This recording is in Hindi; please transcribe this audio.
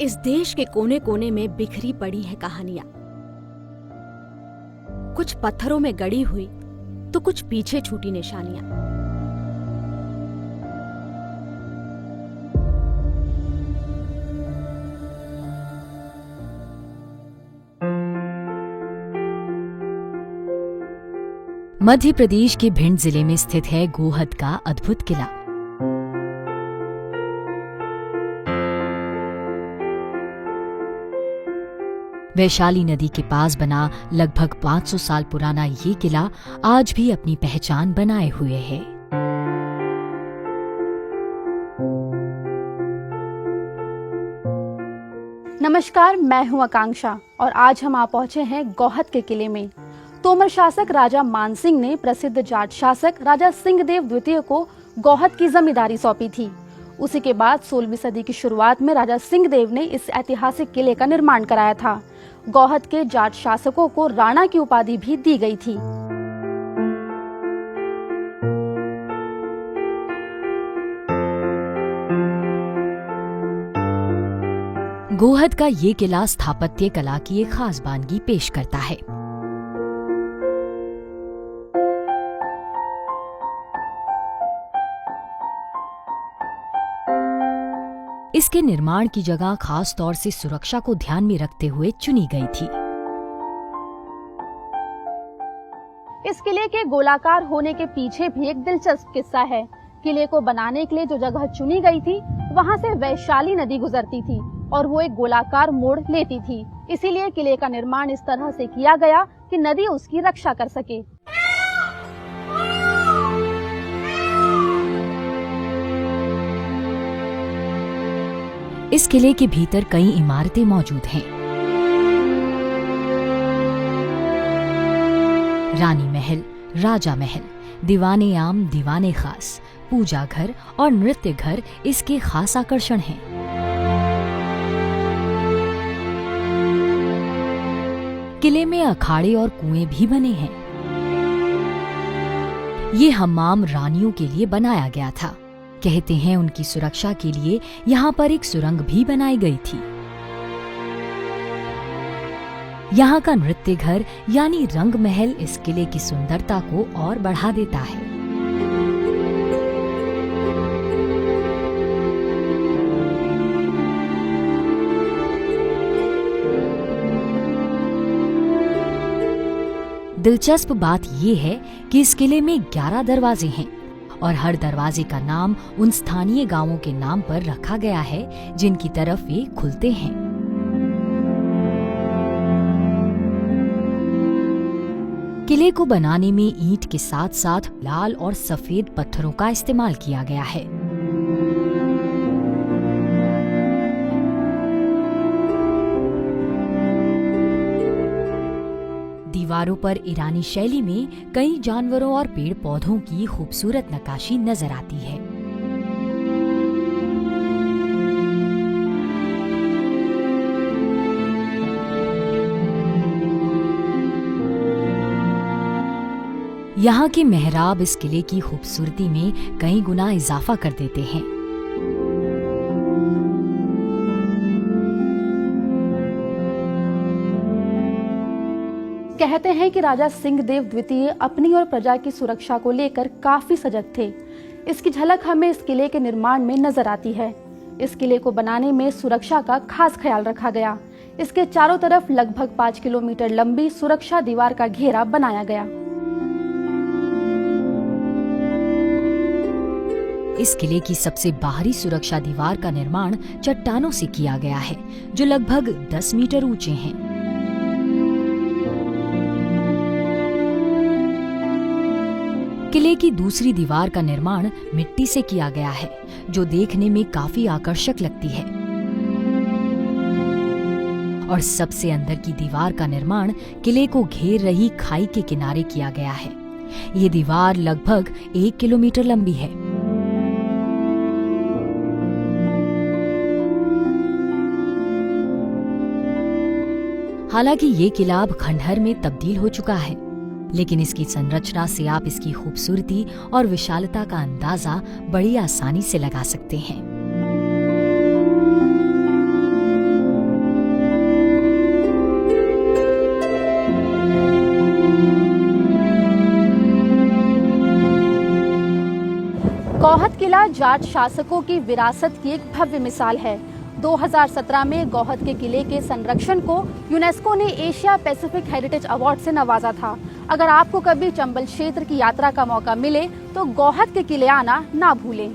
इस देश के कोने कोने में बिखरी पड़ी हैं कहानियां, कुछ पत्थरों में गड़ी हुई तो कुछ पीछे छूटी निशानियां। मध्य प्रदेश के भिंड जिले में स्थित है गोहद का अद्भुत किला। वैशाली नदी के पास बना लगभग 500 साल पुराना ये किला आज भी अपनी पहचान बनाए हुए है। नमस्कार, मैं हूं आकांक्षा और आज हम आ पहुंचे हैं गोहद के किले में। तोमर शासक राजा मानसिंह ने प्रसिद्ध जाट शासक राजा सिंहदेव द्वितीय को गोहद की जमींदारी सौंपी थी। उसी के बाद 16वीं सदी की शुरुआत में राजा सिंहदेव ने इस ऐतिहासिक किले का निर्माण कराया था। गोहद के जाट शासकों को राणा की उपाधि भी दी गई थी। गोहद का ये किला स्थापत्य कला की एक खास वानगी पेश करता है। इसके निर्माण की जगह खास तौर से सुरक्षा को ध्यान में रखते हुए चुनी गई थी। इस किले के गोलाकार होने के पीछे भी एक दिलचस्प किस्सा है। किले को बनाने के लिए जो जगह चुनी गई थी, वहां से वैशाली नदी गुजरती थी और वो एक गोलाकार मोड़ लेती थी। इसीलिए किले का निर्माण इस तरह से किया गया कि नदी उसकी रक्षा कर सके। इस किले के भीतर कई इमारतें मौजूद हैं। रानी महल, राजा महल, दीवाने आम, दीवाने खास, पूजा घर और नृत्य घर इसके खास आकर्षण हैं। किले में अखाड़े और कुएं भी बने हैं। ये हम्माम रानियों के लिए बनाया गया था। कहते हैं उनकी सुरक्षा के लिए यहाँ पर एक सुरंग भी बनाई गई थी। यहाँ का नृत्य घर यानी रंग महल इस किले की सुंदरता को और बढ़ा देता है। दिलचस्प बात यह है कि इस किले में 11 दरवाजे हैं और हर दरवाजे का नाम उन स्थानीय गांवों के नाम पर रखा गया है जिनकी तरफ वे खुलते हैं। किले को बनाने में ईंट के साथ साथ लाल और सफेद पत्थरों का इस्तेमाल किया गया है। दीवारों पर ईरानी शैली में कई जानवरों और पेड़ पौधों की खूबसूरत नक्काशी नजर आती है। यहाँ के मेहराब इस किले की खूबसूरती में कई गुना इजाफा कर देते हैं। कहते हैं कि राजा सिंहदेव द्वितीय अपनी और प्रजा की सुरक्षा को लेकर काफी सजग थे। इसकी झलक हमें इस किले के निर्माण में नजर आती है। इस किले को बनाने में सुरक्षा का खास ख्याल रखा गया। इसके चारों तरफ लगभग 5 किलोमीटर लंबी सुरक्षा दीवार का घेरा बनाया गया। इस किले की सबसे बाहरी सुरक्षा दीवार का निर्माण चट्टानों से किया गया है, जो लगभग 10 मीटर ऊंचे हैं। किले की दूसरी दीवार का निर्माण मिट्टी से किया गया है, जो देखने में काफी आकर्षक लगती है। और सबसे अंदर की दीवार का निर्माण किले को घेर रही खाई के किनारे किया गया है। ये दीवार लगभग 1 किलोमीटर लंबी है। हालांकि ये किला अब खंडहर में तब्दील हो चुका है, लेकिन इसकी संरचना से आप इसकी खूबसूरती और विशालता का अंदाजा बड़ी आसानी से लगा सकते हैं। गौहत किला जाट शासकों की विरासत की एक भव्य मिसाल है। 2017 में गौहत के किले के संरक्षण को यूनेस्को ने एशिया पैसिफिक हेरिटेज अवार्ड से नवाजा था। अगर आपको कभी चंबल क्षेत्र की यात्रा का मौका मिले तो गौहत के किले आना ना भूलें।